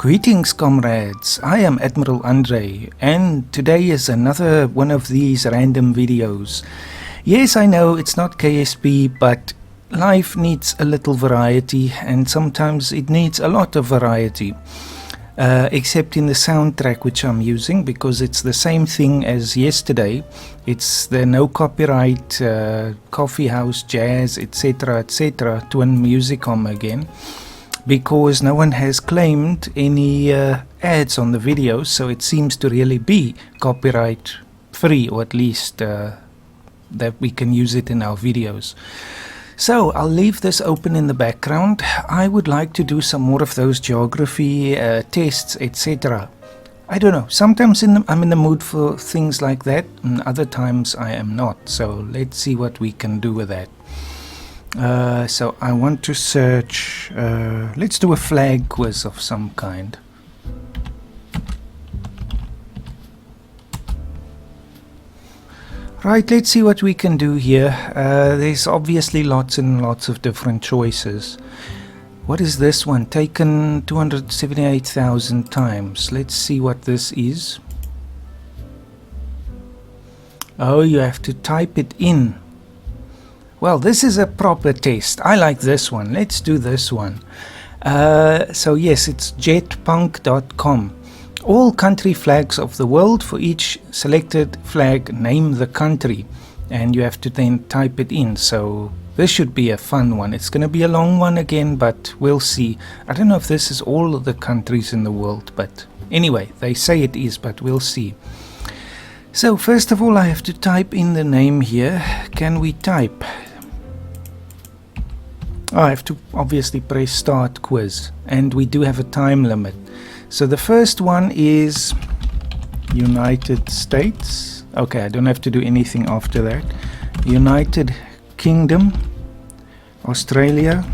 Greetings, comrades. I am Admiral Andre, and today is another one of these random videos. Yes, I know it's not KSP, but life needs a little variety, and sometimes it needs a lot of variety. Except in the soundtrack which I'm using, because it's the same thing as yesterday. It's the no copyright coffee house jazz, etc., twin musicom again, because no one has claimed any ads on the videos, so it seems to really be copyright free, or at least that we can use it in our videos. So I'll leave this open in the background. I would like to do some more of those geography tests, etc. I don't know, sometimes I'm in the mood for things like that, and other times I am not. So let's see what we can do with that. So I want to search, let's do a flag quiz of some kind. Right, let's see what we can do here. There's obviously lots and lots of different choices. What is this one? Taken 278,000 times. Let's see what this is. Oh, you have to type it in. Well, this is a proper test. I like this one. Let's do this one. So yes, it's jetpunk.com. All country flags of the world. For each selected flag, name the country, and you have to then type it in. So this should be a fun one. It's going to be a long one again, but we'll see. I don't know if this is all of the countries in the world, but anyway, they say it is, but we'll see. So first of all, I have to type in the name here. Can we type? Oh, I have to obviously press start quiz, and we do have a time limit. So the first one is United States. Okay, I don't have to do anything after that. United Kingdom, Australia,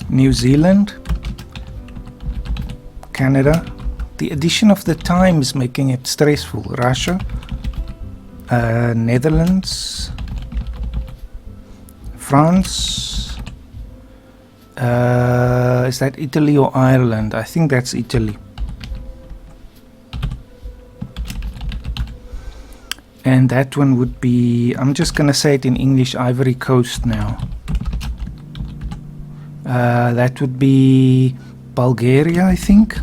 New Zealand, Canada. The addition of the time is making it stressful. Russia, Netherlands, France. Is that Italy or Ireland? I think that's Italy. And that one would be, I'm just going to say it in English, Ivory Coast now. That would be Bulgaria, I think.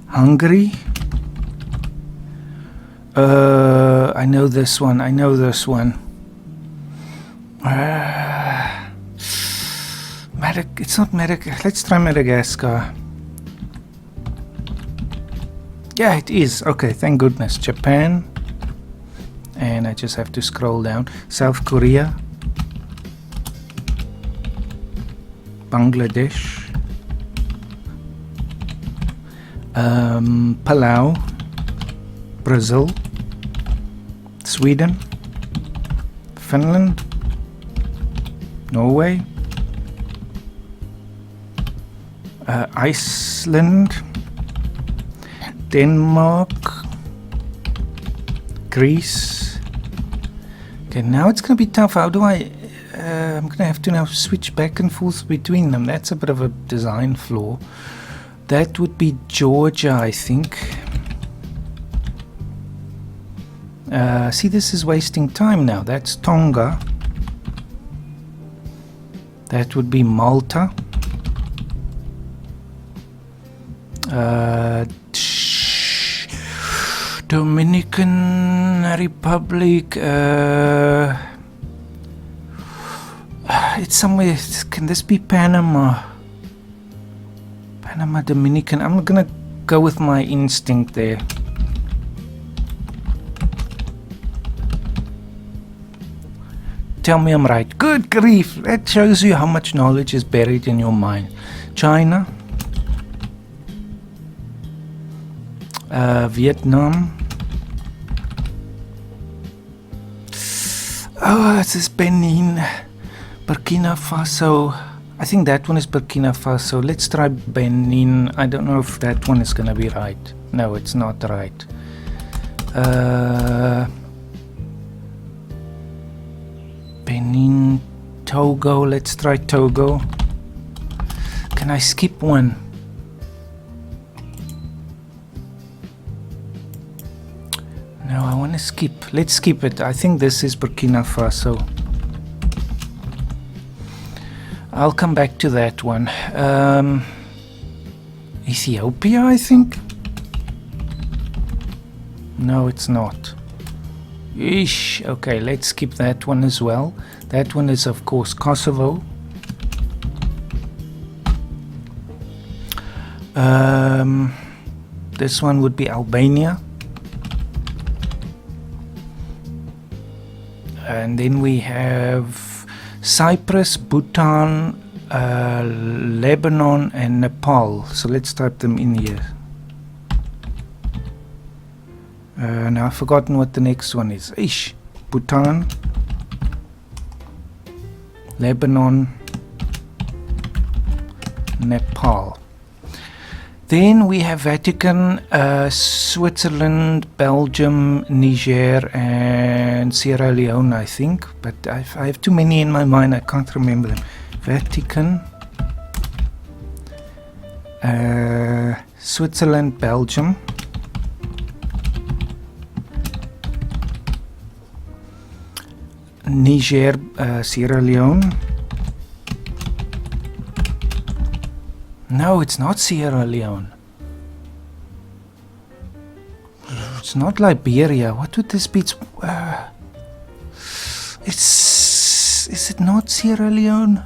Hungary. I know this one. It's not Madagascar. Let's try Madagascar. Yeah, it is. Okay, thank goodness. Japan. And I just have to scroll down. South Korea. Bangladesh. Palau. Brazil. Sweden. Finland. Norway. Iceland, Denmark, Greece. Okay, now it's going to be tough. How do I... I'm going to have to now switch back and forth between them. That's a bit of a design flaw. That would be Georgia, I think. See, this is wasting time now. That's Tonga. That would be Malta. Dominican Republic. It's somewhere. Can this be Panama? Panama, Dominican. I'm gonna go with my instinct there. Tell me I'm right. Good grief! That shows you how much knowledge is buried in your mind. China. Vietnam. Oh, this is Benin. Burkina Faso. I think that one is Burkina Faso. Let's try Benin. I don't know if that one is gonna be right. No, it's not right. Benin, Togo. Let's try Togo. Can I skip one? No, I want to skip. Let's skip it. I think this is Burkina Faso. I'll come back to that one. Ethiopia, I think? No, it's not. Eesh. Okay, let's skip that one as well. That one is, of course, Kosovo. This one would be Albania. And then we have Cyprus, Bhutan, Lebanon and Nepal. So let's type them in here. Now I've forgotten what the next one is. Ish. Bhutan, Lebanon, Nepal. Then we have Vatican, Switzerland, Belgium, Niger and Sierra Leone, I think. But I have too many in my mind, I can't remember them. Vatican, Switzerland, Belgium, Niger, Sierra Leone. No, it's not Sierra Leone. It's not Liberia. What would this be? Is it not Sierra Leone?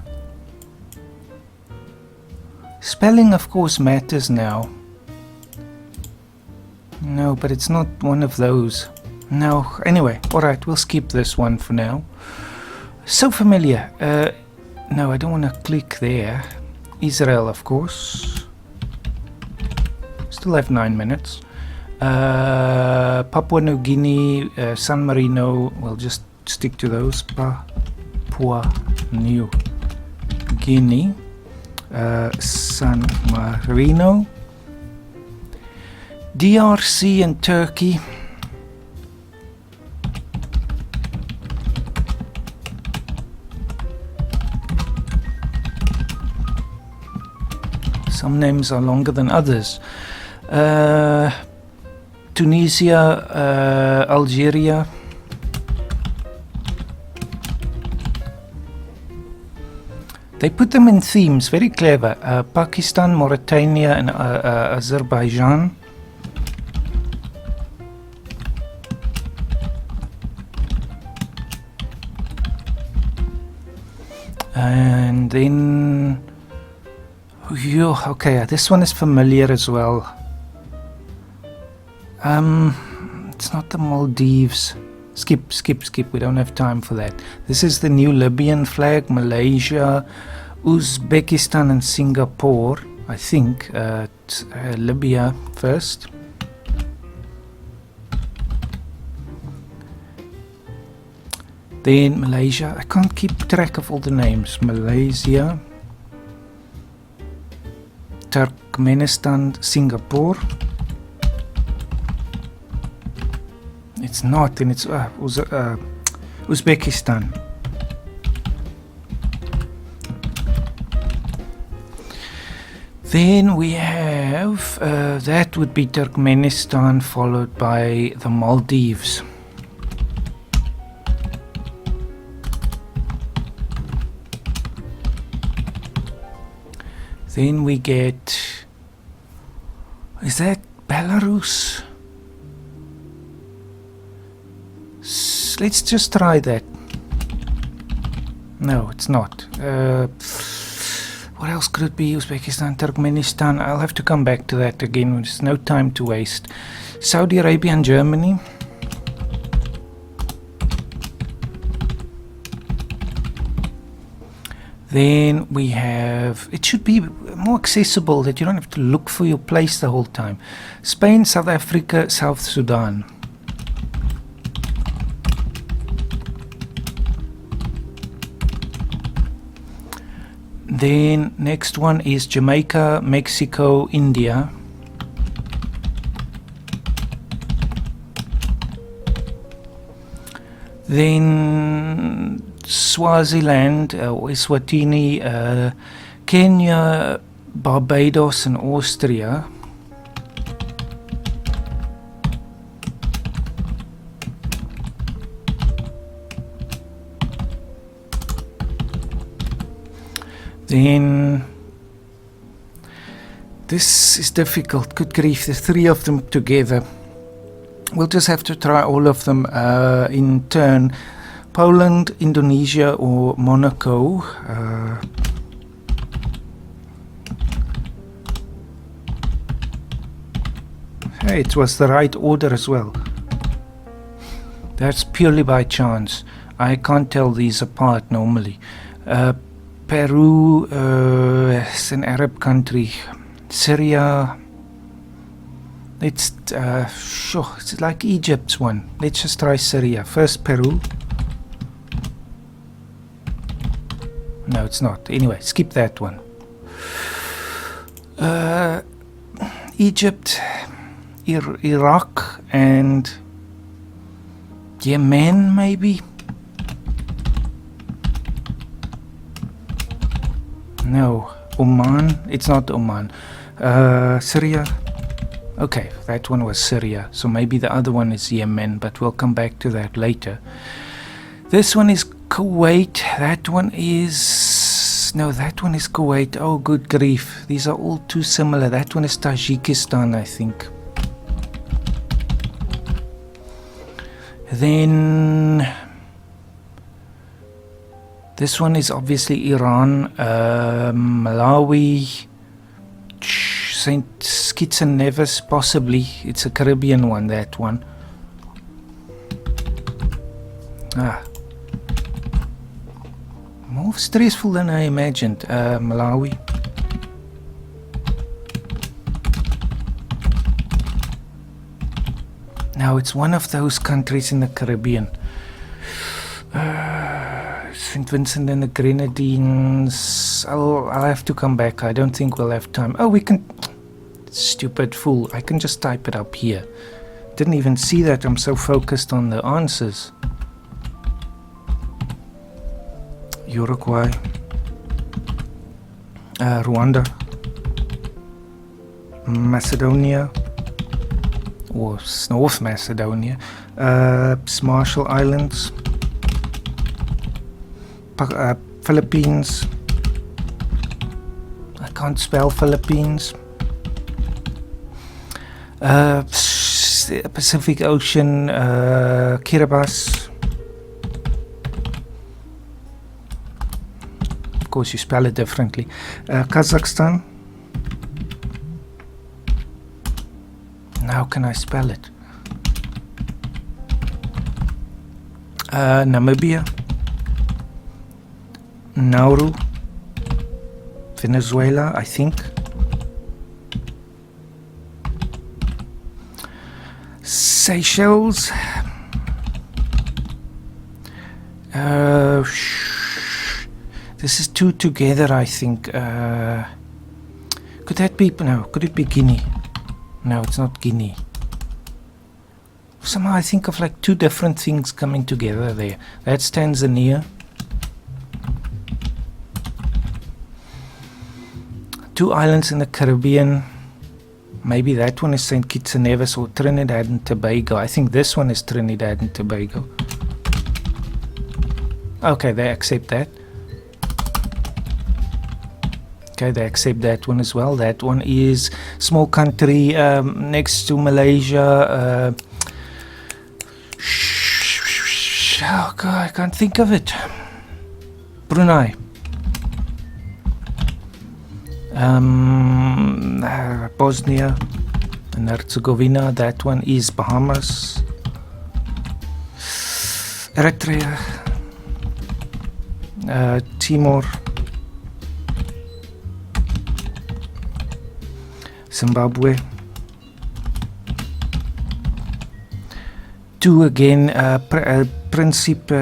Spelling, of course, matters now. No, but it's not one of those. No, anyway, alright, we'll skip this one for now. So familiar. No, I don't want to click there. Israel, of course. Still have 9 minutes. Papua New Guinea, San Marino. We'll just stick to those. Papua New Guinea, San Marino, DRC and Turkey. Some names are longer than others. Tunisia, Algeria. They put them in themes, very clever. Pakistan, Mauritania and Azerbaijan. And then... okay, this one is familiar as well. It's not the Maldives. Skip. We don't have time for that. This is the new Libyan flag. Malaysia, Uzbekistan and Singapore. I think Libya first. Then Malaysia. I can't keep track of all the names. Malaysia, Turkmenistan, Singapore. It's not, and it's Uzbekistan. Then we have, that would be Turkmenistan, followed by the Maldives. Then we get, is that Belarus? Let's just try that. No, it's not. What else could it be? Uzbekistan, Turkmenistan. I'll have to come back to that again. There's no time to waste. Saudi Arabia and Germany. Then we have, it should be more accessible that you don't have to look for your place the whole time. Spain, South Africa, South Sudan. Then next one is Jamaica, Mexico, India. Then Swaziland, Eswatini, Kenya, Barbados and Austria. Then this is difficult. Good grief, there's 3 of them together. We'll just have to try all of them in turn. Poland, Indonesia, or Monaco. Hey, it was the right order as well. That's purely by chance. I can't tell these apart normally. Peru is an Arab country. Syria. It's it's like Egypt's one. Let's just try Syria. First Peru. No, it's not. Anyway, skip that one. Egypt, Iraq, and Yemen, maybe? No, Oman. It's not Oman. Syria. Okay, that one was Syria. So maybe the other one is Yemen, but we'll come back to that later. This one is Kuwait. That one is... No, that one is Kuwait. Oh, good grief. These are all too similar. That one is Tajikistan, I think. Then... this one is obviously Iran. Malawi... St. Kitts and Nevis, possibly. It's a Caribbean one, that one. More stressful than I imagined. Malawi. Now, it's one of those countries in the Caribbean. St. Vincent and the Grenadines. I'll have to come back. I don't think we'll have time. Oh, we can... Stupid fool. I can just type it up here. Didn't even see that. I'm so focused on the answers. Uruguay. Rwanda. Macedonia. Or North Macedonia. Marshall Islands. Philippines. I can't spell Philippines. Pacific Ocean, Kiribati. Of course, you spell it differently. Kazakhstan. How can I spell it? Namibia. Nauru. Venezuela, I think. Seychelles. This is 2 together, I think. Could that be... No, could it be Guinea? No, it's not Guinea. Somehow I think of like 2 different things coming together there. That's Tanzania. 2 islands in the Caribbean. Maybe that one is St. Kitts and Nevis or Trinidad and Tobago. I think this one is Trinidad and Tobago. Okay, they accept that. Okay, they accept that one as well. That one is small country next to Malaysia. Oh God, I can't think of it. Brunei. Bosnia and Herzegovina. That one is Bahamas. Eritrea. Timor. Zimbabwe. 2 again. Principe.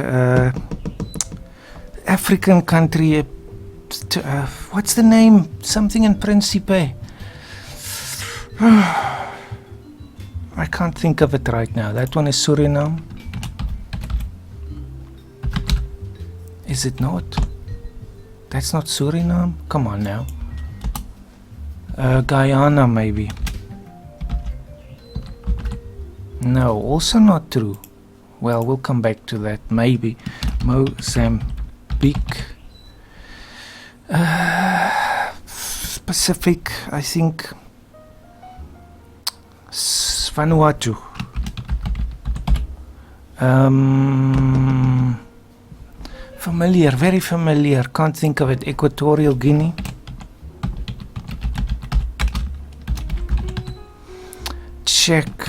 African country. What's the name? Something in Principe. I can't think of it right now. That one is Suriname. Is it not? That's not Suriname? Come on now. Guyana, maybe. No, also not true. Well, we'll come back to that. Maybe Mozambique. Pacific, I think. Vanuatu. Familiar, very familiar. Can't think of it. Equatorial Guinea. Czech.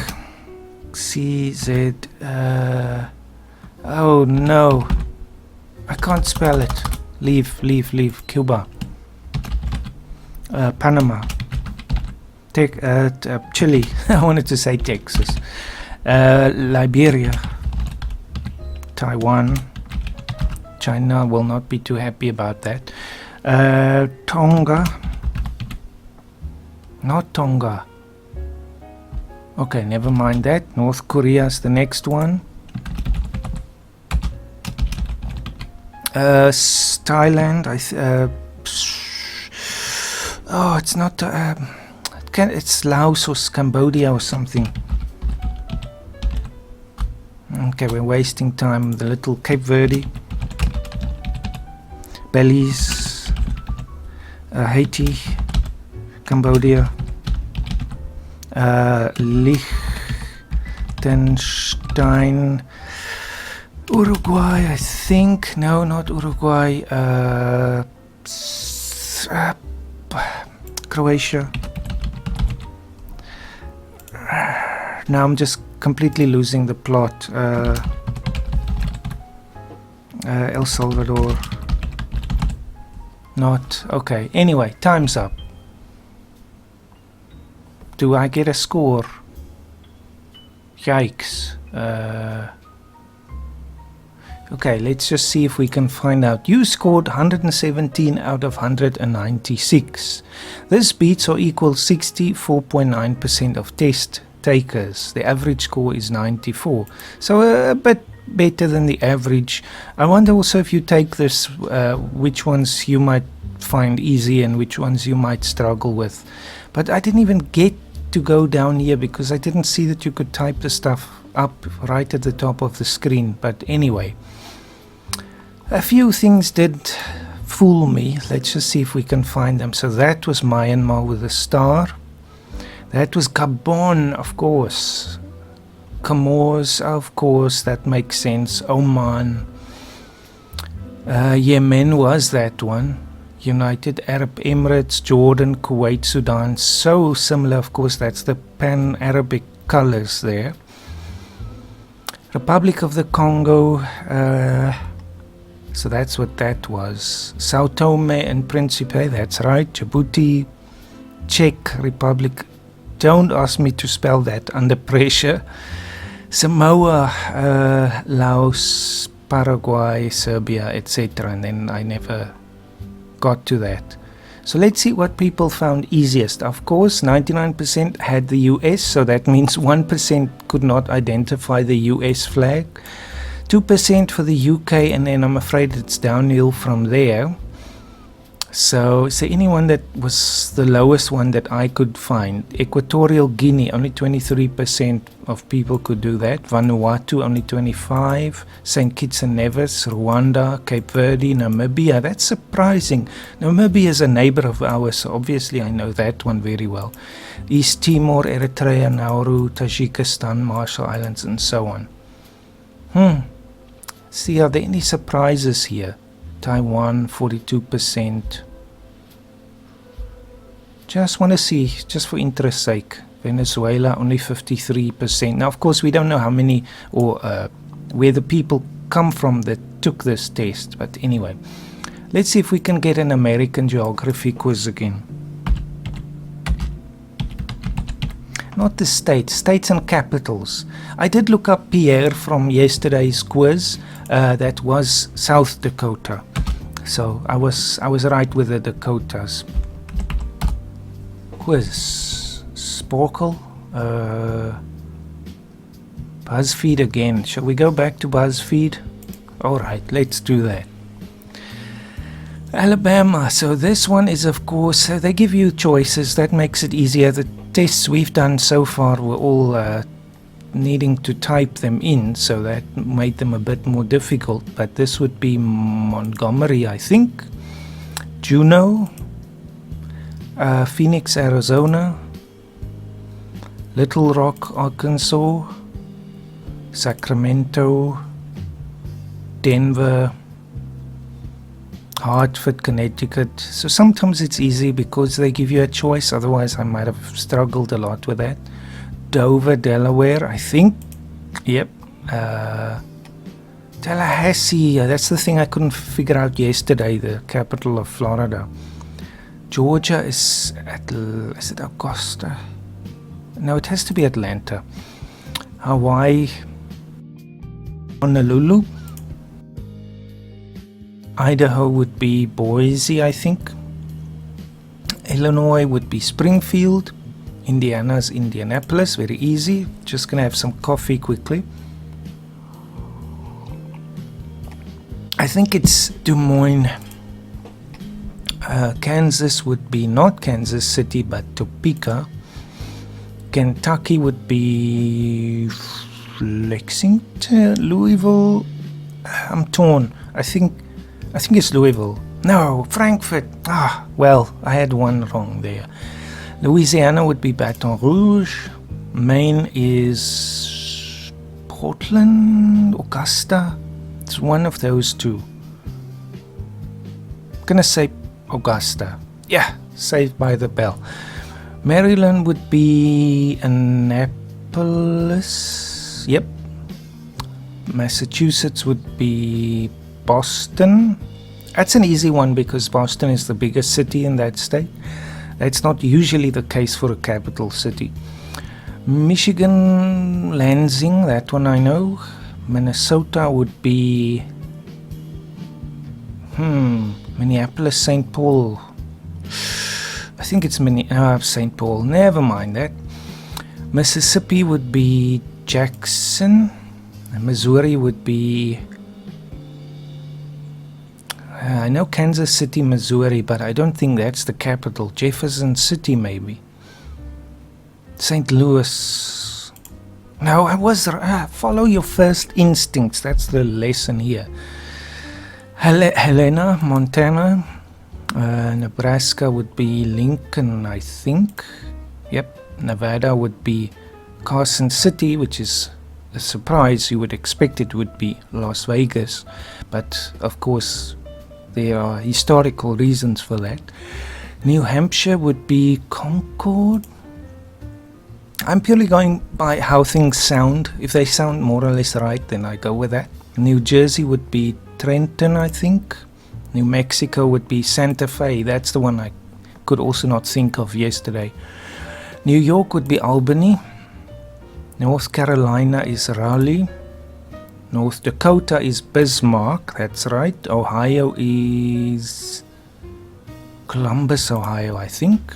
CZ. Oh no. I can't spell it. Leave. Cuba. Panama. Chile. I wanted to say Texas. Liberia. Taiwan. China will not be too happy about that. Tonga. Not Tonga. Okay, never mind that. North Korea is the next one. Thailand. Oh, it's not. It's Laos or Cambodia or something. Okay, we're wasting time. The little Cape Verde. Belize. Haiti. Cambodia. Liechtenstein. Uruguay, I think. No, not Uruguay. Croatia. Now I'm just completely losing the plot. El Salvador. Not. Okay. Anyway, time's up. Do I get a score? Yikes. Okay, let's just see if we can find out. You scored 117 out of 196. This beats or equals 64.9% of test takers. The average score is 94. So a bit better than the average. I wonder also if you take this, which ones you might find easy and which ones you might struggle with. But I didn't even get to go down here because I didn't see that you could type the stuff up right at the top of the screen. But anyway, a few things did fool me. Let's just see if we can find them. So that was Myanmar with a star. That was Gabon, of course. Comores, of course, that makes sense. Oman. Yemen was that one. United Arab Emirates, Jordan, Kuwait, Sudan. So similar, of course, that's the Pan-Arabic colors there. Republic of the Congo. So that's what that was. Sao Tome and Principe, that's right. Djibouti, Czech Republic. Don't ask me to spell that under pressure. Samoa, Laos, Paraguay, Serbia, etc. And then I never got to that. So let's see what people found easiest. Of course, 99% had the US, so that means 1% could not identify the US flag. 2% for the UK, and then I'm afraid it's downhill from there. So is there anyone that was the lowest one that I could find? Equatorial Guinea, only 23% of people could do that. Vanuatu, only 25%. St. Kitts and Nevis, Rwanda, Cape Verde, Namibia. That's surprising. Namibia is a neighbor of ours, so obviously I know that one very well. East Timor, Eritrea, Nauru, Tajikistan, Marshall Islands, and so on. See, are there any surprises here? Taiwan, 42%. Just want to see, just for interest's sake. Venezuela, only 53%. Now, of course, we don't know how many or where the people come from that took this test. But anyway, let's see if we can get an American geography quiz again. Not the states and capitals. I did look up Pierre from yesterday's quiz. That was South Dakota. So I was right with the Dakotas. Quiz. Sporkle. BuzzFeed again. Shall we go back to BuzzFeed? Alright, let's do that. Alabama. So this one is, of course, they give you choices. That makes it easier. The tests we've done so far were all needing to type them in, so that made them a bit more difficult. But this would be Montgomery, I think. Juneau. Phoenix, Arizona. Little Rock, Arkansas. Sacramento. Denver. Hartford, Connecticut. So sometimes it's easy because they give you a choice, otherwise I might have struggled a lot with that. Dover, Delaware, I think. Yep. Tallahassee, that's the thing I couldn't figure out yesterday, the capital of Florida. Georgia is it Augusta? No, it has to be Atlanta. Hawaii, Honolulu. Idaho would be Boise, I think. Illinois would be Springfield. Indiana's Indianapolis, very easy. Just gonna have some coffee quickly. I think it's Des Moines. Kansas would be not Kansas City, but Topeka. Kentucky would be Lexington, Louisville. I'm torn. I think it's Louisville. No, Frankfurt. Well, I had one wrong there. Louisiana would be Baton Rouge. Maine is Portland, Augusta. It's one of those two. I'm gonna say Augusta. Yeah, Saved by the Bell. Maryland would be Annapolis. Yep. Massachusetts would be Boston. That's an easy one because Boston is the biggest city in that state. That's not usually the case for a capital city. Michigan, Lansing, that one I know. Minnesota would be Minneapolis, St. Paul. I think it's St. Paul. Never mind that. Mississippi would be Jackson. Missouri would be I know Kansas City, Missouri, but I don't think that's the capital. Jefferson City, maybe. St. Louis. No, I was follow your first instincts. That's the lesson here. Helena, Montana. Nebraska would be Lincoln, I think. Yep. Nevada would be Carson City, which is a surprise. You would expect it would be Las Vegas, but of course there are historical reasons for that. New Hampshire would be Concord. I'm purely going by how things sound. If they sound more or less right, then I go with that. New Jersey would be Trenton, I think. New Mexico would be Santa Fe. That's the one I could also not think of yesterday. New York would be Albany. North Carolina is Raleigh. North Dakota is Bismarck, that's right. Ohio is Columbus, Ohio, I think.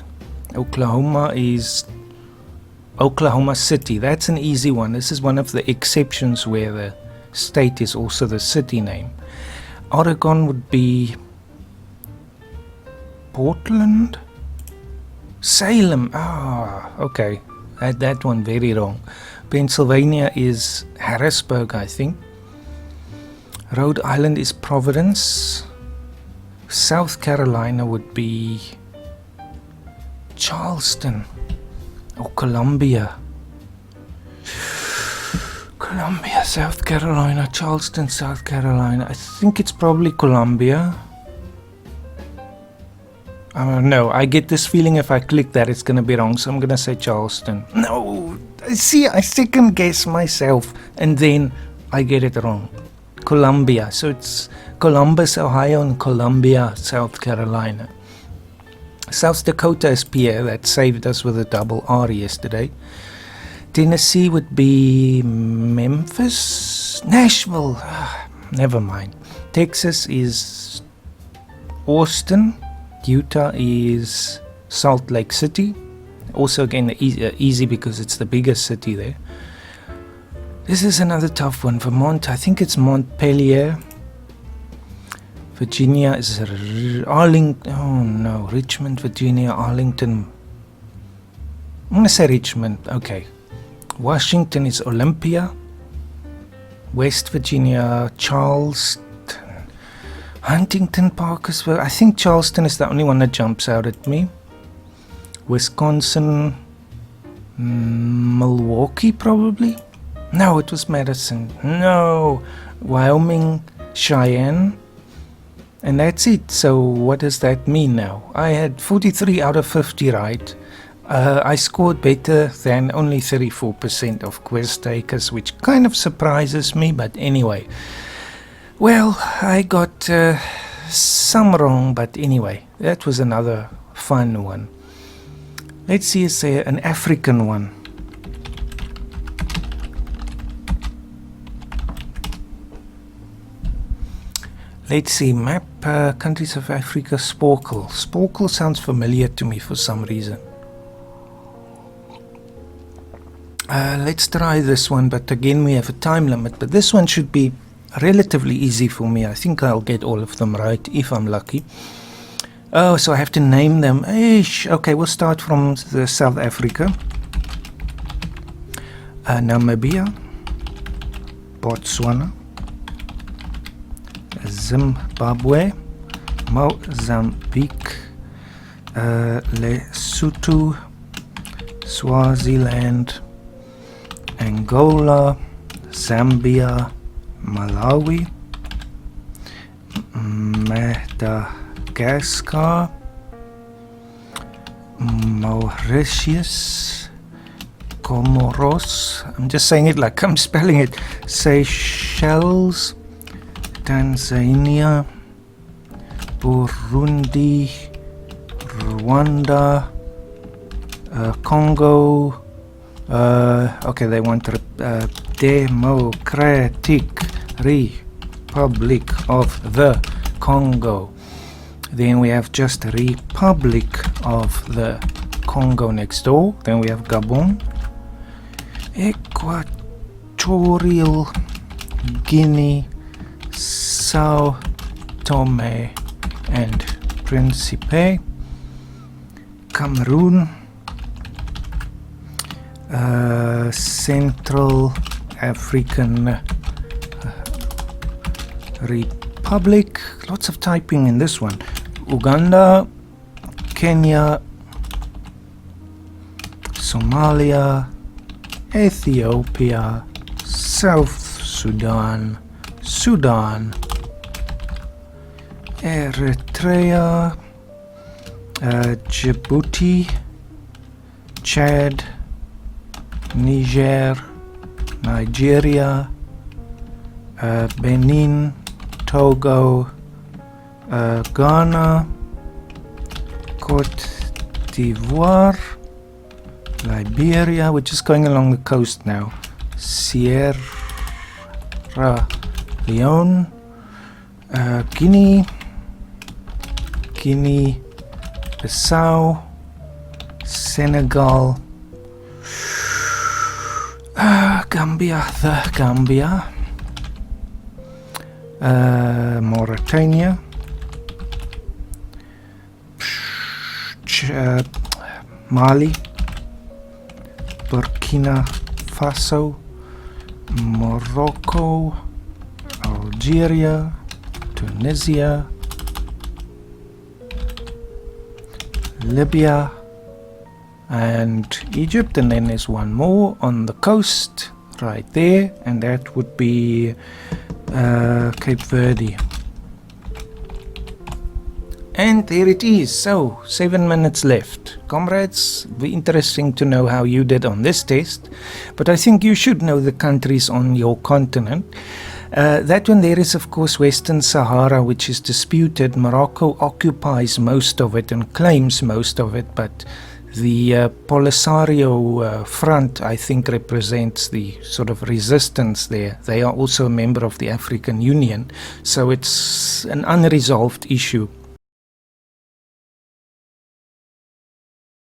Oklahoma is Oklahoma City. That's an easy one. This is one of the exceptions where the state is also the city name. Oregon would be Portland. Salem. Okay. I had that one very wrong. Pennsylvania is Harrisburg, I think. Rhode Island is Providence. South Carolina would be Charleston or Columbia. Columbia, South Carolina. Charleston, South Carolina. I think it's probably Columbia. No, I get this feeling if I click that it's going to be wrong, so I'm going to say Charleston. No, see, I second guess myself and then I get it wrong. Columbia, so it's Columbus, Ohio and Columbia, South Carolina. South Dakota is Pierre, that saved us with a double R yesterday. Tennessee would be Memphis, Nashville, never mind. Texas is Austin. Utah is Salt Lake City. Also again easy because it's the biggest city there. This is another tough one. Vermont, I think it's Montpelier. Virginia is Arlington. Oh no, Richmond, Virginia, Arlington. I'm going to say Richmond. Okay. Washington is Olympia. West Virginia, Charleston. Huntington, Parkersburg. I think Charleston is the only one that jumps out at me. Wisconsin. Milwaukee, probably. No, it was Madison. No. Wyoming, Cheyenne. And that's it. So what does that mean now? I had 43 out of 50 right. I scored better than only 34% of quiz takers, which kind of surprises me, but anyway. Well, I got some wrong, but anyway, that was another fun one. Let's see, is there an African one? Let's see, map countries of Africa, Sporkle. Sporkle sounds familiar to me for some reason. Let's try this one, but again we have a time limit. But this one should be relatively easy for me. I think I'll get all of them right if I'm lucky. Oh, so I have to name them. Eesh. Okay, we'll start from the South Africa. Namibia, Botswana, Zimbabwe, Mozambique, Lesotho, Swaziland, Angola, Zambia, Malawi, Madagascar, Mauritius, Comoros, I'm just saying it like I'm spelling it, Seychelles, Tanzania, Burundi, Rwanda, Congo. Okay, they want Democratic Republic of the Congo. Then we have just Republic of the Congo next door. Then we have Gabon, Equatorial Guinea, Sao Tome and Principe, Cameroon, Central African Republic. Lots of typing in this one. Uganda, Kenya, Somalia, Ethiopia, South Sudan, Sudan, Eritrea, Djibouti, Chad, Niger, Nigeria, Benin, Togo, Ghana, Cote d'Ivoire, Liberia, we're just going along the coast now, Sierra Leone, Guinea, Bissau, Senegal, Gambia, Mauritania, Mali, Burkina Faso, Morocco, Algeria, Tunisia, Libya, and Egypt, and then there's one more on the coast right there, and that would be Cape Verde. And there it is. So 7 minutes left. Comrades, it'll be interesting to know how you did on this test, but I think you should know the countries on your continent. That one there is, of course, Western Sahara, which is disputed. Morocco occupies most of it and claims most of it, but the Polisario Front, I think, represents the sort of resistance there. They are also a member of the African Union, so it's an unresolved issue.